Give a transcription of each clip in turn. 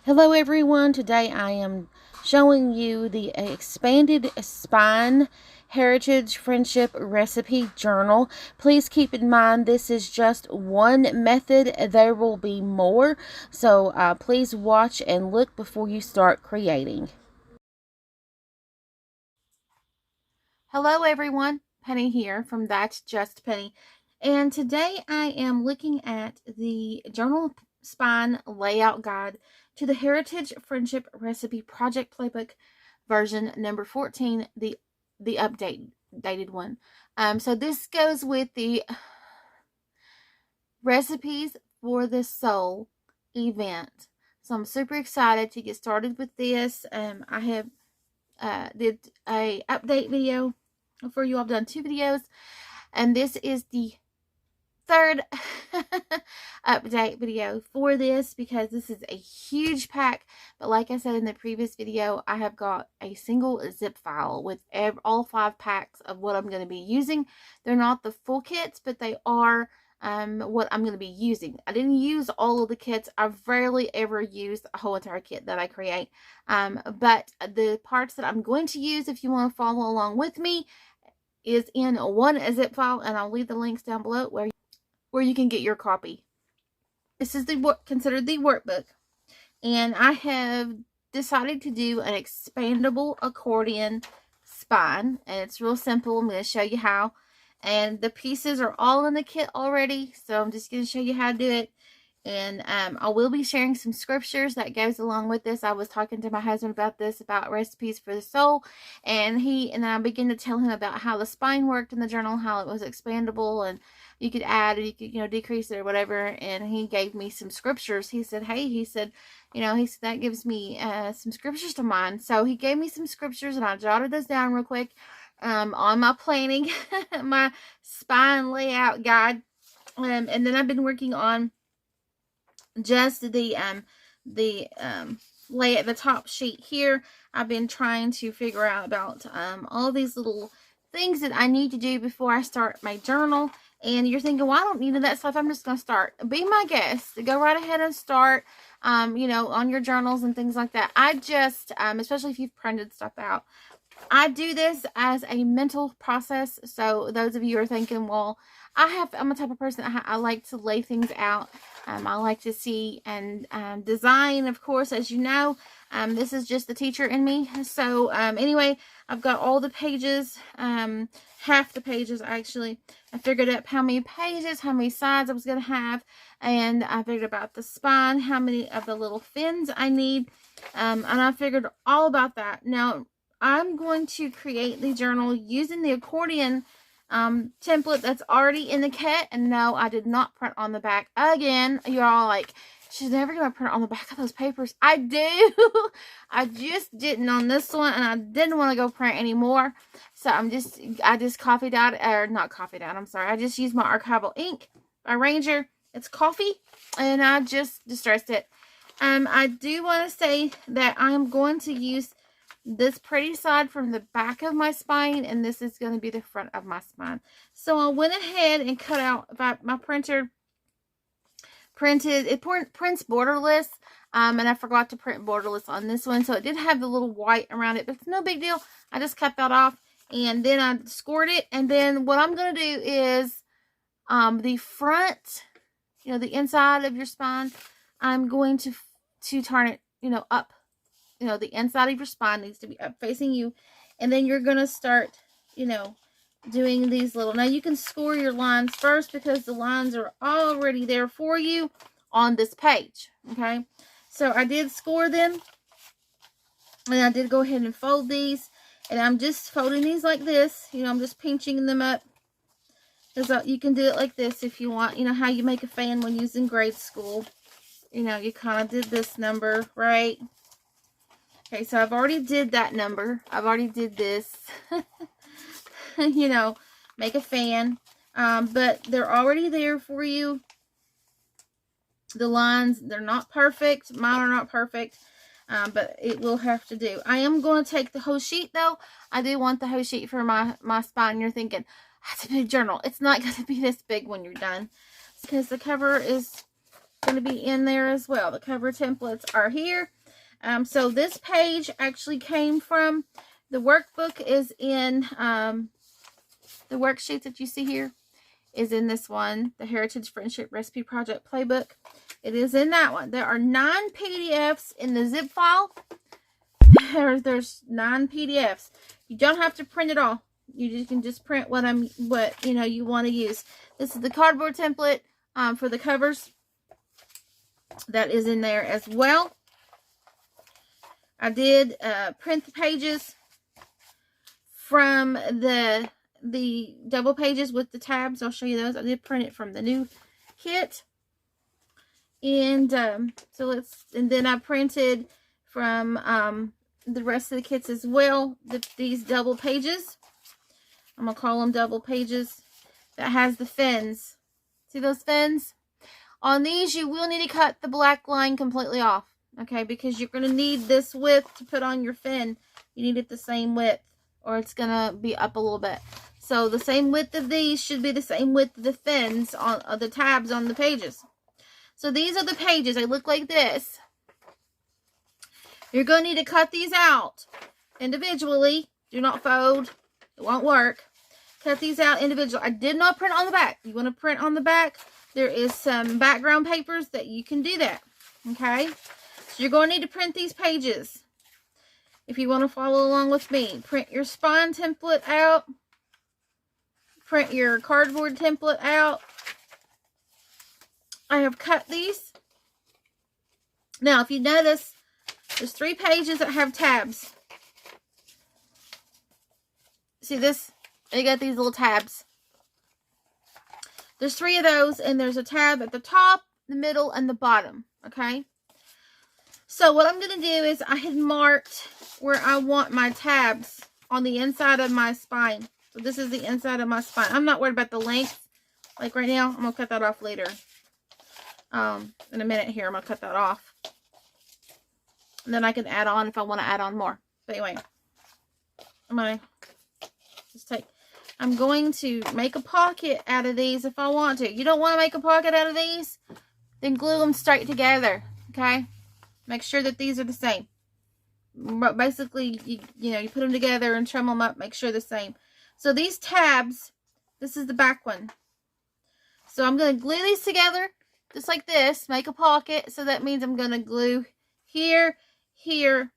Hello everyone, today I am showing you the expanded spine heritage friendship recipe journal. Please keep in mind this is just one method. There will be more, so please watch and look before you start creating. Hello everyone, Penny here from That's Just Penny, and today I am looking at the journal spine layout guide to the Heritage Friendship Recipe Project Playbook version number 14, the updated one. So this goes with the recipes for the soul event. So I'm super excited to get started with this. I have did a update video for you. I've done 2 videos, and this is the third update video for this because this is a huge pack. But like I said in the previous video, I have got a single zip file with all 5 packs of what I'm going to be using. They're not the full kits, but they are what I'm going to be using. I didn't use all of the kits. I rarely ever use a whole entire kit that I create. But the parts that I'm going to use, if you want to follow along with me, is in one zip file, and I'll leave the links down below where you can get your copy. This is considered the workbook, and I have decided to do an expandable accordion spine, and it's real simple. I'm going to show you how, and the pieces are all in the kit already, so I'm just going to show you how to do it. And I will be sharing some scriptures that goes along with this. I was talking to my husband about this, about recipes for the soul, and I began to tell him about how the spine worked in the journal, how it was expandable, and you could add or you could decrease it or whatever. And he gave me some scriptures. He said, hey, he said that gives me some scriptures to mind. So he gave me some scriptures, and I jotted those down real quick on my planning my spine layout guide. And then I've been working on just the lay at the top sheet here. I've been trying to figure out about all these little things that I need to do before I start my journal. And you're thinking, well, I don't need any of that stuff. I'm just going to start. Be my guest. Go right ahead and start, on your journals and things like that. I just, especially if you've printed stuff out, I do this as a mental process. So those of you are thinking, well, I'm the type of person that I like to lay things out. I like to see and design, of course, as you know. This is just the teacher in me. So anyway, I've got all the pages, half the pages actually. I figured out how many pages, how many sides I was going to have, and I figured about the spine, how many of the little fins I need, and I figured all about that. Now, I'm going to create the journal using the accordion template that's already in the kit. And no, I did not print on the back again. You're all like, she's never going to print on the back of those papers. I do. I just didn't on this one, and I didn't want to go print anymore. So I just copied out, or not copied out, I'm sorry. I just used my archival ink by Ranger. It's coffee, and I just distressed it. I do want to say that I'm going to use this pretty side from the back of my spine, and this is going to be the front of my spine. So I went ahead and cut out, my printer prints borderless, and I forgot to print borderless on this one, so it did have the little white around it, but it's no big deal. I just cut that off, and then I scored it. And then what I'm going to do is the front, the inside of your spine, I'm going to turn it up. The inside of your spine needs to be up facing you. And then you're going to start, doing these little... Now, you can score your lines first because the lines are already there for you on this page. Okay? So, I did score them. And I did go ahead and fold these. And I'm just folding these like this. I'm just pinching them up. Because you can do it like this if you want. How you make a fan when using grade school. You kind of did this number, right? Okay, so I've already did that number. I've already did this. Make a fan. But they're already there for you. The lines, they're not perfect. Mine are not perfect. But it will have to do. I am going to take the whole sheet, though. I do want the whole sheet for my spine. You're thinking, that's a big journal. It's not going to be this big when you're done. Because the cover is going to be in there as well. The cover templates are here. So this page actually came from the workbook is in the worksheets that you see here is in this one, the Heritage Friendship Recipe Project Playbook. It is in that one. There are 9 PDFs in the zip file. There's 9 PDFs. You don't have to print it all. You can just print what you want to use. This is the cardboard template for the covers. That is in there as well. I did print the pages from the double pages with the tabs. I'll show you those. I did print it from the new kit. And and then I printed from the rest of the kits as well, these double pages. I'm going to call them double pages. That has the fins. See those fins? On these, you will need to cut the black line completely off. Okay, because you're going to need this width to put on your fin. You need it the same width, or it's going to be up a little bit. So the same width of these should be the same width of the fins on the tabs on the pages. So these are the pages. They look like this. You're going to need to cut these out individually. Do not fold. It won't work. Cut these out individually. I did not print on the back. You want to print on the back? There is some background papers that you can do that. Okay? So you're going to need to print these pages. If you want to follow along with me, print your spine template out. Print your cardboard template out. I have cut these. Now, if you notice, there's 3 pages that have tabs. See this? They got these little tabs. There's 3 of those, and there's a tab at the top, the middle, and the bottom. Okay? So what I'm going to do is I had marked where I want my tabs on the inside of my spine. So this is the inside of my spine. I'm not worried about the length. Like right now, I'm going to cut that off later. In a minute here, I'm going to cut that off. And then I can add on if I want to add on more. But anyway, I'm going to make a pocket out of these if I want to. You don't want to make a pocket out of these? Then glue them straight together. Okay? Make sure that these are the same. But basically, you put them together and trim them up. Make sure they're the same. So these tabs, this is the back one. So I'm going to glue these together just like this. Make a pocket. So that means I'm going to glue here, here.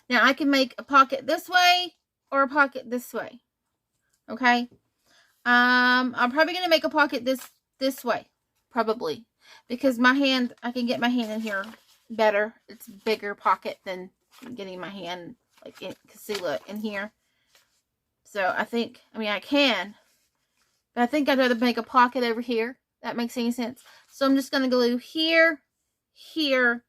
Now I can make a pocket this way or a pocket this way. Okay? I'm probably going to make a pocket this way. Probably. Because my hand, I can get my hand in here better. It's a bigger pocket than getting my hand, like, see, look, in here. So I think, I can. But I think I'd rather make a pocket over here. That makes any sense. So I'm just going to glue here, here,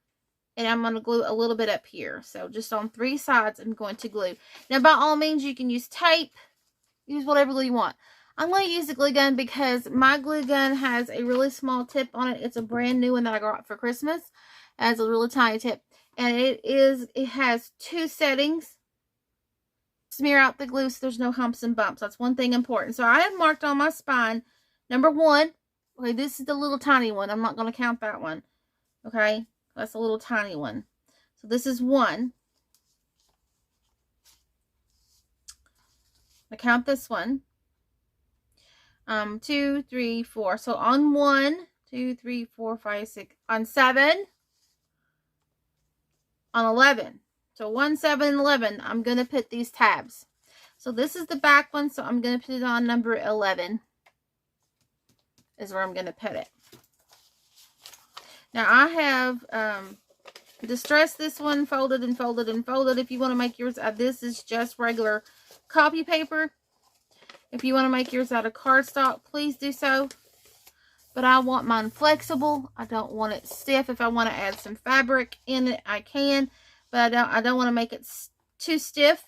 and I'm going to glue a little bit up here. So just on 3 sides, I'm going to glue. Now, by all means, you can use tape. Use whatever glue you want. I'm going to use the glue gun because my glue gun has a really small tip on it. It's a brand new one that I got for Christmas. It has a really tiny tip. And it has 2 settings. Smear out the glue so there's no humps and bumps. That's one thing important. So I have marked on my spine, number 1. Okay, this is the little tiny one. I'm not going to count that one. Okay, that's a little tiny one. So this is 1. I count this one. 2, 3, 4. So on 1, 2, 3, 4, 5, 6. On 7. On 11. So 1, 7, 11. I'm going to put these tabs. So this is the back one. So I'm going to put it on number 11. Is where I'm going to put it. Now I have distressed this one, folded and folded and folded. If you want to make yours out, this is just regular copy paper. If you want to make yours out of cardstock, please do so. But I want mine flexible. I don't want it stiff. If I want to add some fabric in it, I can. But I don't want to make it too stiff.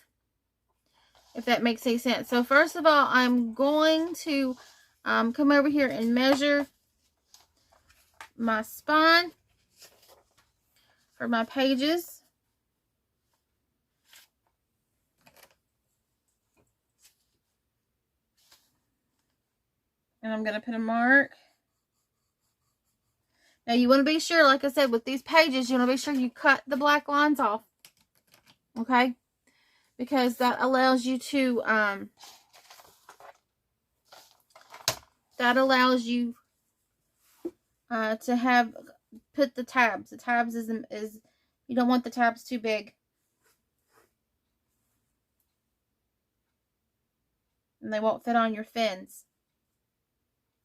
If that makes any sense. So first of all, I'm going to come over here and measure my spine for my pages. And I'm going to put a mark Now you want to be sure, like I said, with these pages, you want to be sure you cut the black lines off. Okay? Because that allows you to, to have, put the tabs. The tabs is, you don't want the tabs too big. And they won't fit on your fins.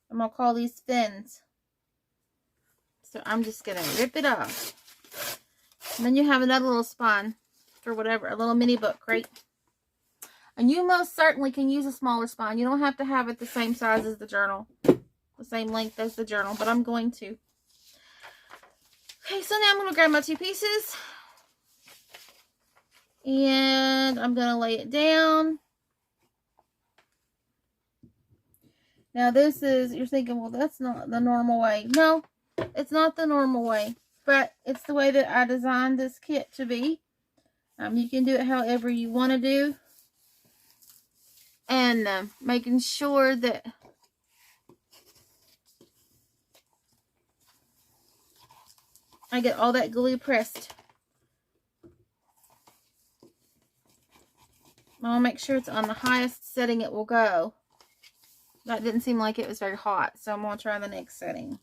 I'm going to call these fins. So I'm just going to rip it off. And then you have another little spine for whatever, a little mini book, right? And you most certainly can use a smaller spine. You don't have to have it the same size as the journal. The same length as the journal, but I'm going to. Okay, so now I'm going to grab my 2 pieces. And I'm going to lay it down. Now this is, you're thinking, well, that's not the normal way. No, it's not the normal way. But it's the way that I designed this kit to be. You can do it however you want to do. And making sure that I get all that glue pressed. I'll make sure it's on the highest setting it will go. That didn't seem like it was very hot, so I'm going to try the next setting.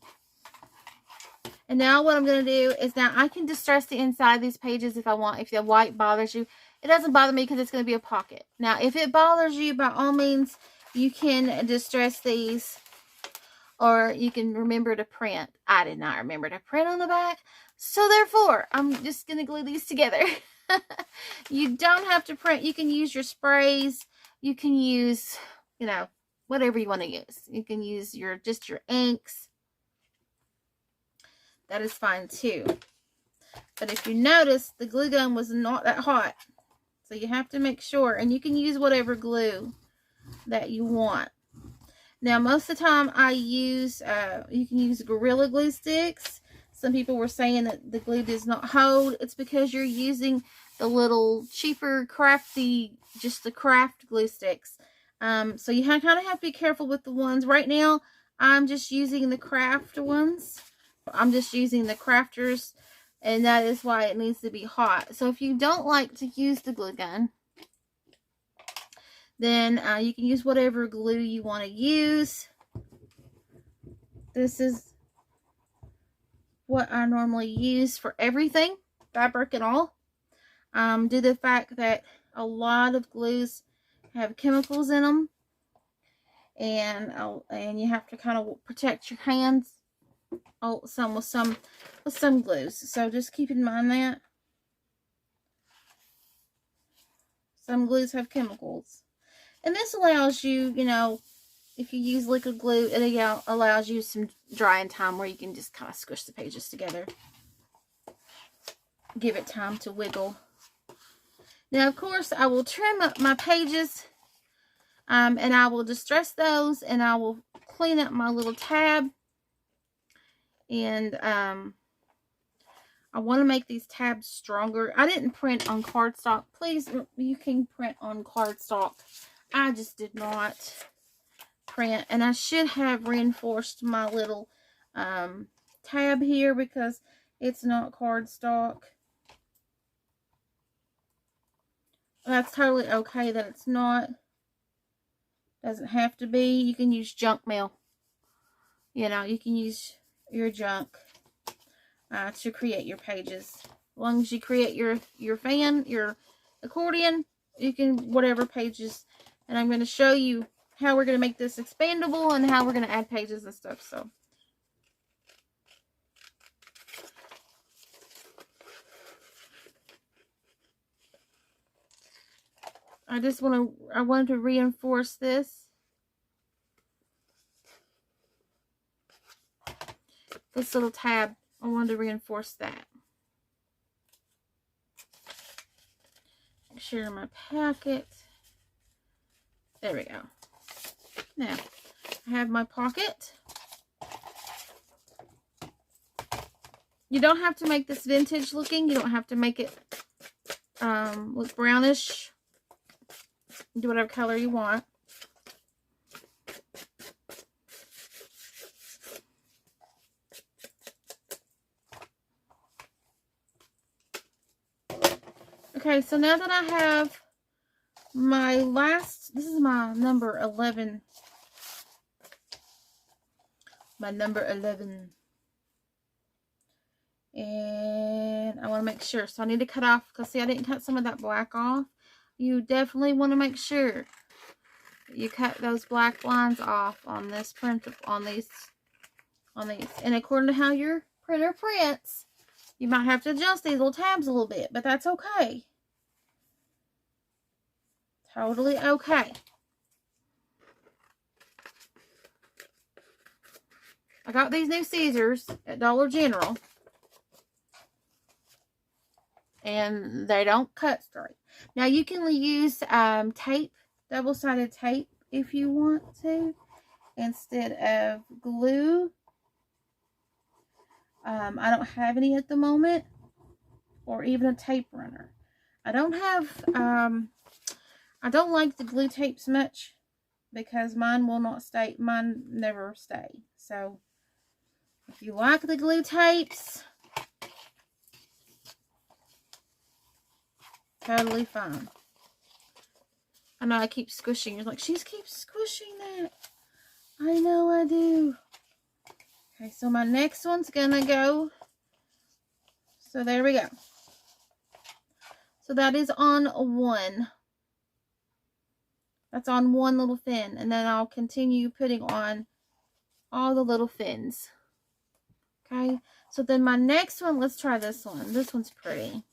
And now what I'm going to do is, now I can distress the inside of these pages if I want. If the white bothers you, it doesn't bother me because it's going to be a pocket. Now, if it bothers you, by all means, you can distress these, or you can remember to print. I did not remember to print on the back, so therefore, I'm just going to glue these together. You don't have to print. You can use your sprays. You can use, you know, whatever you want to use. You can use just your inks. That is fine too. But if you notice, the glue gun was not that hot. So you have to make sure. And you can use whatever glue that you want. Now, most of the time I use, you can use Gorilla Glue sticks. Some people were saying that the glue does not hold. It's because you're using the little cheaper crafty, just the craft glue sticks. So you kind of have to be careful with the ones. Right now, I'm just using the craft ones. I'm just using the crafters, and that is why it needs to be hot. So if you don't like to use the glue gun, then you can use whatever glue you want to use. This is what I normally use for everything, fabric and all. Due to the fact that a lot of glues have chemicals in them, and you have to kind of protect your hands. With some glues. So just keep in mind that some glues have chemicals. And this allows you, you know, if you use liquid glue, it allows you some drying time where you can just kind of squish the pages together. Give it time to wiggle. Now, of course, I will trim up my pages, and I will distress those, and I will clean up my little tab. And I want to make these tabs stronger. I didn't print on cardstock. Please, you can print on cardstock. I just did not print. And I should have reinforced my little tab here because it's not cardstock. That's totally okay that it's not. Doesn't have to be. You can use junk mail. You know, you can use your junk to create your pages. As long as you create your fan, your accordion, you can whatever pages. And I'm going to show you how we're going to make this expandable and how we're going to add pages and stuff. So I wanted to reinforce this. This little tab, I wanted to reinforce that. Make sure my pocket. There we go. Now, I have my pocket. You don't have to make this vintage looking. You don't have to make it look brownish. Do whatever color you want. Okay, so now that I have my last, this is my number 11. My number 11. And I want to make sure. So I need to cut off, because see, I didn't cut some of that black off. You definitely want to make sure you cut those black lines off on this print, on these. And according to how your printer prints, you might have to adjust these little tabs a little bit, but that's okay. Totally okay. I got these new scissors at Dollar General, and they don't cut straight. Now you can use tape, double-sided tape, if you want to, instead of glue. I don't have any at the moment, or even a tape runner. I don't have, I don't like the glue tapes much, because mine will not stay, mine never stay. So, if you like the glue tapes, totally fine. I know I keep squishing. You're like, she keeps squishing that. I know I do. Okay, so my next one's gonna go. So there we go. So that is on one. That's on one little fin. And then I'll continue putting on all the little fins. Okay, so then my next one, let's try this one. This one's pretty.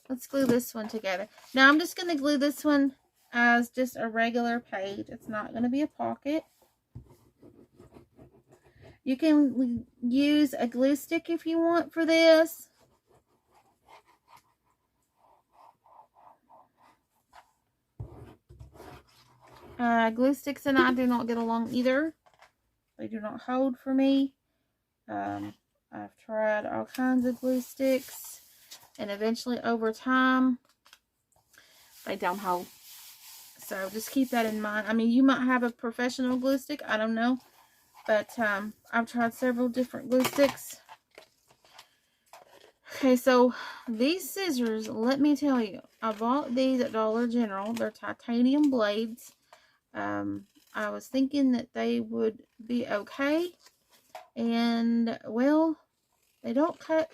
Let's glue this one together. Now I'm just going to glue this one as just a regular page. It's not going to be a pocket. You can use a glue stick if you want for this. Glue sticks and I do not get along either. They do not hold for me. I've tried all kinds of glue sticks, and eventually over time they don't hold. So just keep that in mind. I mean, you might have a professional glue stick, I don't know, but I've tried several different glue sticks. Okay, so these scissors, let me tell you, I bought these at Dollar General. They're titanium blades. I was thinking that they would be okay, and well, they don't cut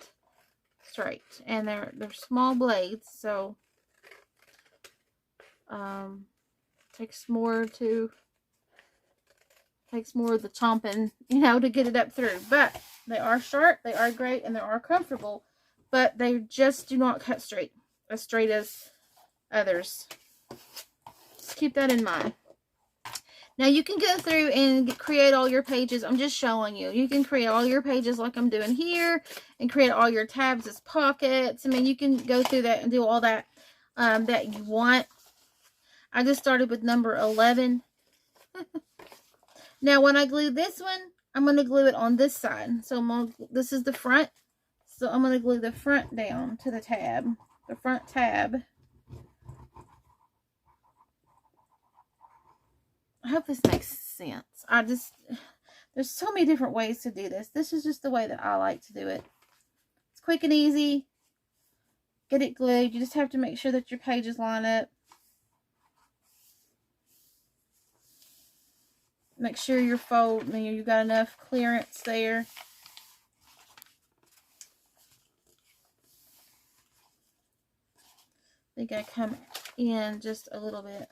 straight, and they're small blades, so takes more of the chomping, you know, to get it up through. But they are sharp, they are great, and they are comfortable, but they just do not cut straight as others. Just keep that in mind. Now you can go through and create all your pages. I'm just showing you. You can create all your pages like I'm doing here, and create all your tabs as pockets. I mean, you can go through that and do all that that you want. I just started with number 11. Now when I glue this one, I'm going to glue it on this side. So this is the front. So I'm going to glue the front down to the tab. The front tab. I hope this makes sense. There's so many different ways to do this. This is just the way that I like to do it. It's quick and easy. Get it glued. You just have to make sure that your pages line up. Make sure your fold, you've got enough clearance there. I think I come in just a little bit.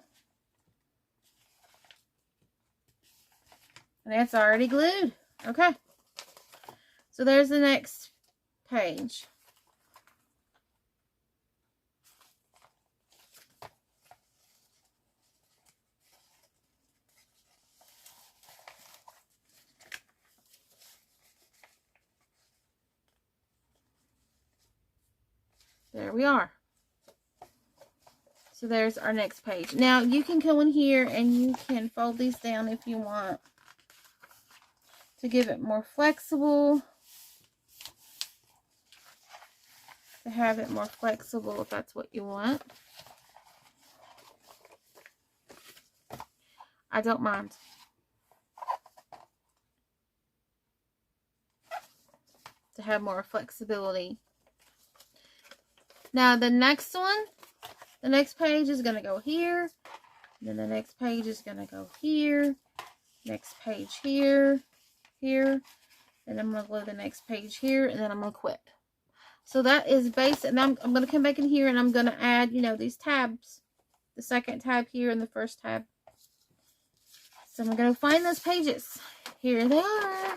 And it's already glued. Okay. So there's the next page. There we are. So there's our next page. Now you can go in here and you can fold these down if you want, to give it more flexible, to have it more flexible if that's what you want. I don't mind. To have more flexibility. Now the next one, the next page is going to go here. Then the next page is going to go here. Next page here, here. And I'm going to glue the next page here, and then I'm going to quit. So that is basic. Now I'm going to come back in here, and I'm going to add, you know, these tabs. The second tab here and the first tab. So I'm going to find those pages. Here they are.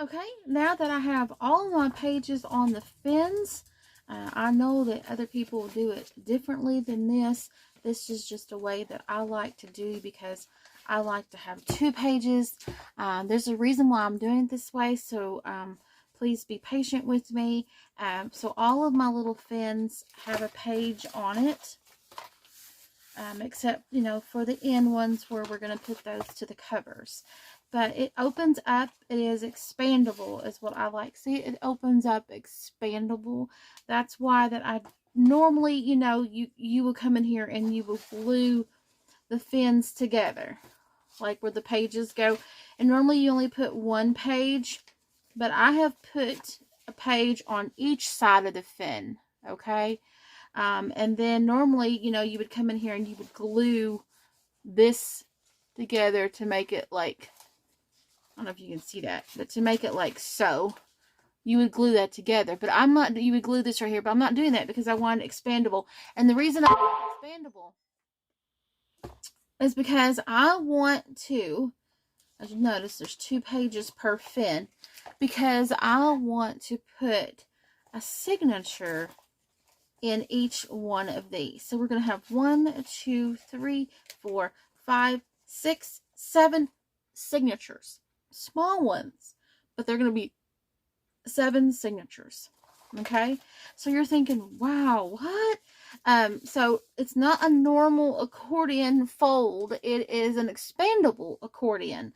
Okay, now that I have all my pages on the fins, I know that other people do it differently than this. This is just a way that I like to do because I like to have 2 pages. There's a reason why I'm doing it this way, so please be patient with me. So all of my little fins have a page on it, except, you know, for the end ones where we're going to put those to the covers. But it opens up. It is expandable is what I like. See, it opens up expandable. That's why that I normally, you know, you will come in here and you will glue the fins together, like where the pages go. And normally you only put 1 page, but I have put a page on each side of the fin, okay? And then normally, you know, you would come in here and you would glue this together to make it like, I don't know if you can see that, but to make it like so, you would glue that together. But I'm not, you would glue this right here, but I'm not doing that because I want it expandable. And the reason I want it expandable is because I want to, as you notice, there's 2 pages per fin, because I want to put a signature in each one of these. So we're going to have 1, 2, 3, 4, 5, 6, 7 signatures. Small ones, but they're going to be 7 signatures. Okay, so you're thinking, wow, what? So it's not a normal accordion fold. It is an expandable accordion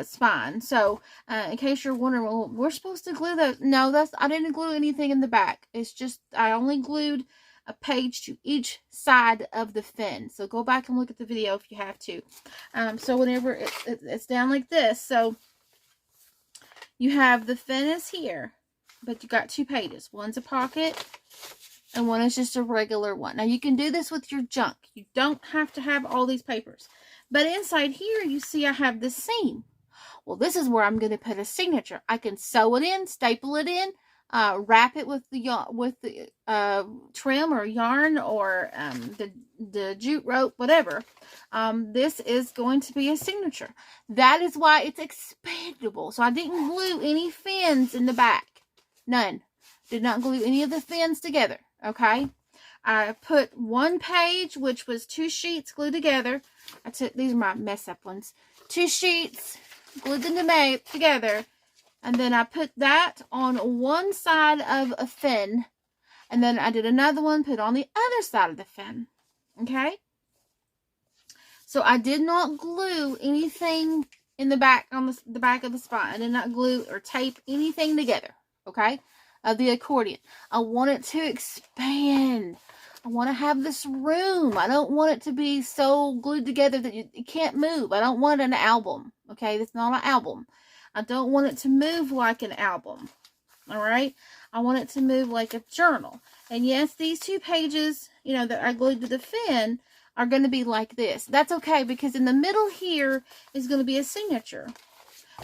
spine. So in case you're wondering, well, we're supposed to glue those. No, I didn't glue anything in the back. It's just I only glued a page to each side of the fin. So go back and look at the video if you have to. So whenever it's down like this, so you have the fin is here, but you got 2 pages. One's a pocket and one is just a regular one. Now you can do this with your junk. You don't have to have all these papers. But inside here, you see I have this seam. Well, this is where I'm going to put a signature. I can sew it in, staple it in, wrap it with the trim or yarn or the jute rope, whatever. This is going to be a signature. That is why it's expandable. So I didn't glue any fins in the back. None. Did not glue any of the fins together. Okay. I put 1 page, which was 2 sheets glued together. These are my mess up ones. 2 sheets glued them together. And then I put that on one side of a fin. And then I did another one, put on the other side of the fin. Okay? So I did not glue anything in the back, on the back of the spine. I did not glue or tape anything together. Okay? Of the accordion. I want it to expand. I want to have this room. I don't want it to be so glued together that you can't move. I don't want an album. Okay? It's not an album. I don't want it to move like an album. Alright? I want it to move like a journal. And yes, these 2 pages, you know, that I glued to the fin are going to be like this. That's okay, because in the middle here is going to be a signature.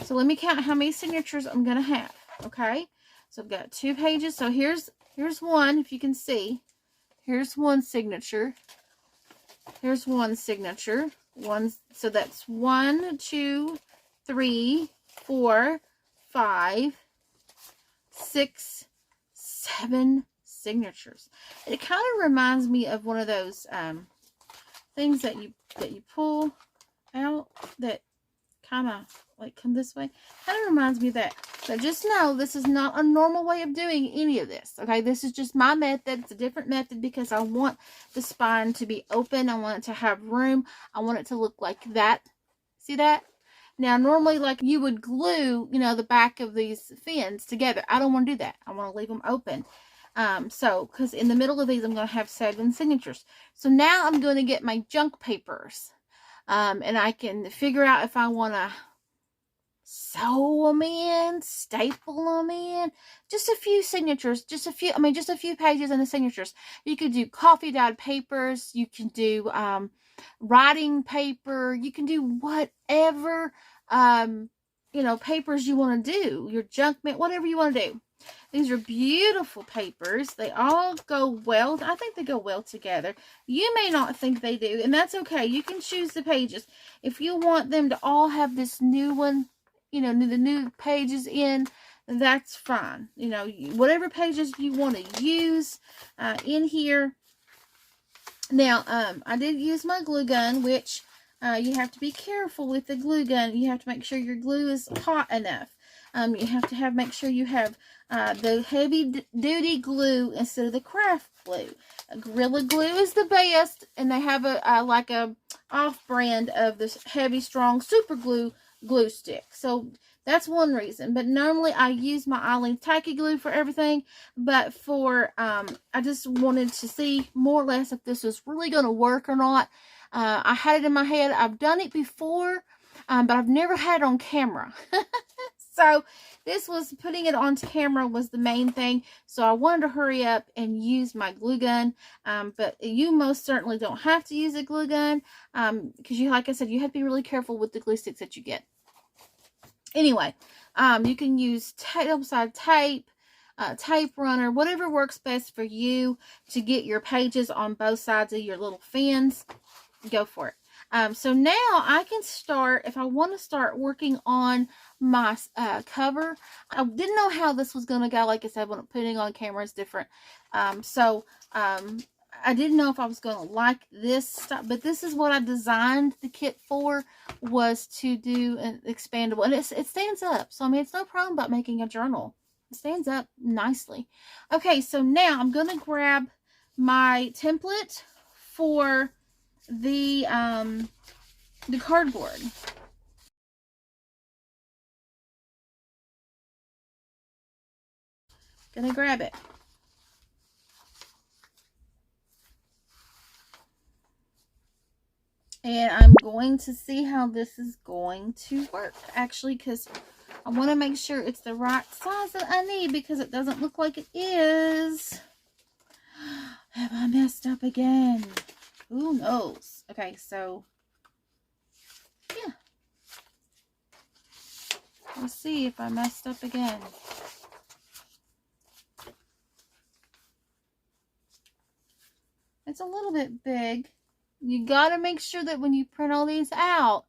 So let me count how many signatures I'm going to have. Okay? So I've got 2 pages. So here's one, if you can see. Here's 1 signature. Here's 1 signature. So that's 1, 2, 3, 4, 5, 6, 7 signatures. And it kind of reminds me of one of those things that you pull out that kind of like come this way. Kind of reminds me of that. So just know this is not a normal way of doing any of this. Okay, this is just my method. It's a different method because I want the spine to be open. I want it to have room. I want it to look like that. See that? Now, normally, like you would glue, you know, the back of these fins together. I don't want to do that. I want to leave them open. Because in the middle of these, I'm going to have 7 signatures. So now I'm going to get my junk papers. And I can figure out if I want to sew them in, staple them in. Just a few signatures, just a few pages and the signatures. You could do coffee dyed papers. You can do writing paper. You can do whatever, you know, papers you want to do. Your junk mail, whatever you want to do. These are beautiful papers. They all go well. I think they go well together. You may not think they do, and that's okay. You can choose the pages. If you want them to all have this new one, you know, the new pages in, that's fine. You know, whatever pages you want to use in here. Now, I did use my glue gun, which you have to be careful with the glue gun. You have to make sure your glue is hot enough. You have to make sure you have the heavy duty glue instead of the craft glue. Gorilla Glue is the best, and they have a like a off brand of this heavy strong super glue stick. So that's one reason. But normally I use my Eileen tacky glue for everything. But for I just wanted to see more or less if this was really going to work or not. I had it in my head. I've done it before, but I've never had it on camera. So this was putting it on camera was the main thing. So I wanted to hurry up and use my glue gun. But you most certainly don't have to use a glue gun. Because like I said, you have to be really careful with the glue sticks that you get. Anyway, you can use double-sided tape, tape runner, whatever works best for you to get your pages on both sides of your little fins. Go for it. So now I can start, if I want to start working on my cover. I didn't know how this was going to go. Like I said, when putting on camera is different. I didn't know if I was going to like this stuff, but this is what I designed the kit for, was to do an expandable. And it stands up. So, I mean, it's no problem about making a journal. It stands up nicely. Okay, so now I'm going to grab my template for the cardboard. Gonna grab it. And I'm going to see how this is going to work, actually, because I want to make sure it's the right size that I need, because it doesn't look like it is. Have I messed up again? Who knows? Okay, so, yeah. Let's see if I messed up again. It's a little bit big. You got to make sure that when you print all these out,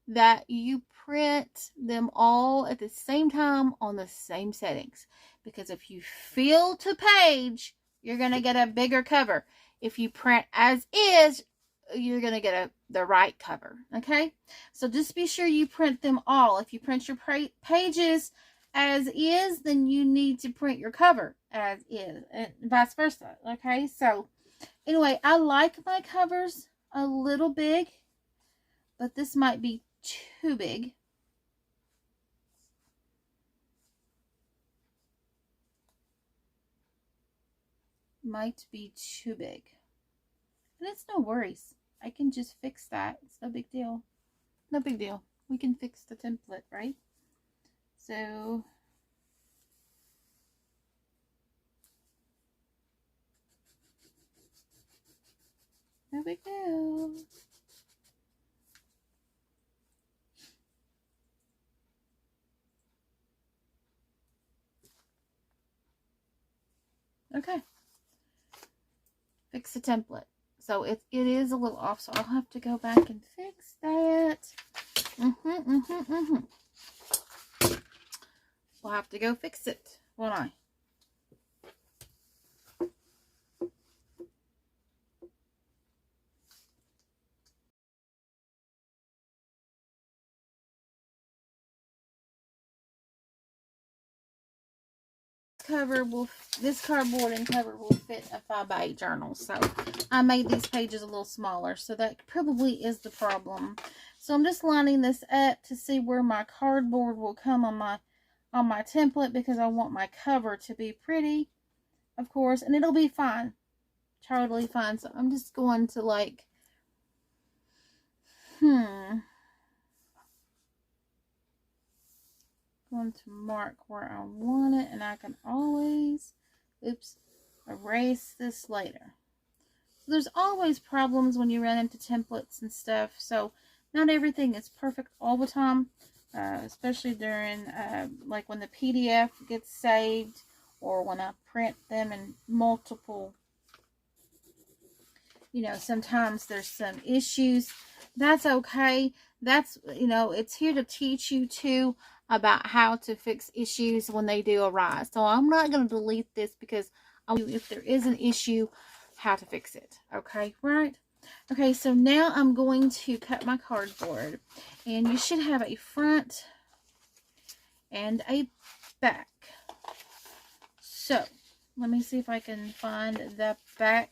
that you print them all at the same time on the same settings. Because if you fill to page, you're going to get a bigger cover. If you print as is, you're going to get the right cover. Okay? So just be sure you print them all. If you print your pages as is, then you need to print your cover as is. And vice versa. Okay? So anyway, I like my covers a little big, but this might be too big. Might be too big. And it's no worries. I can just fix that. It's no big deal. No big deal. We can fix the template, right? So no big deal. Okay. Fix the template. So it is a little off, so I'll have to go back and fix that. We'll have to go fix it, won't I? this cardboard and cover will fit a 5x8 journal. So I made these pages a little smaller, so that probably is the problem. So I'm just lining this up to see where my cardboard will come on my template, because I want my cover to be pretty, of course, and it'll be fine, totally fine. So I'm just going to like, going to mark where I want it, and I can always, erase this later. So there's always problems when you run into templates and stuff, so not everything is perfect all the time, especially during, like when the PDF gets saved, or when I print them in multiple, sometimes there's some issues. That's okay. That's, it's here to teach you too about how to fix issues when they do arise. So I'm not going to delete this, because I'll show you if there is an issue, how to fix it. Okay, right? Okay, so now I'm going to cut my cardboard, and you should have a front and a back. So let me see if I can find the back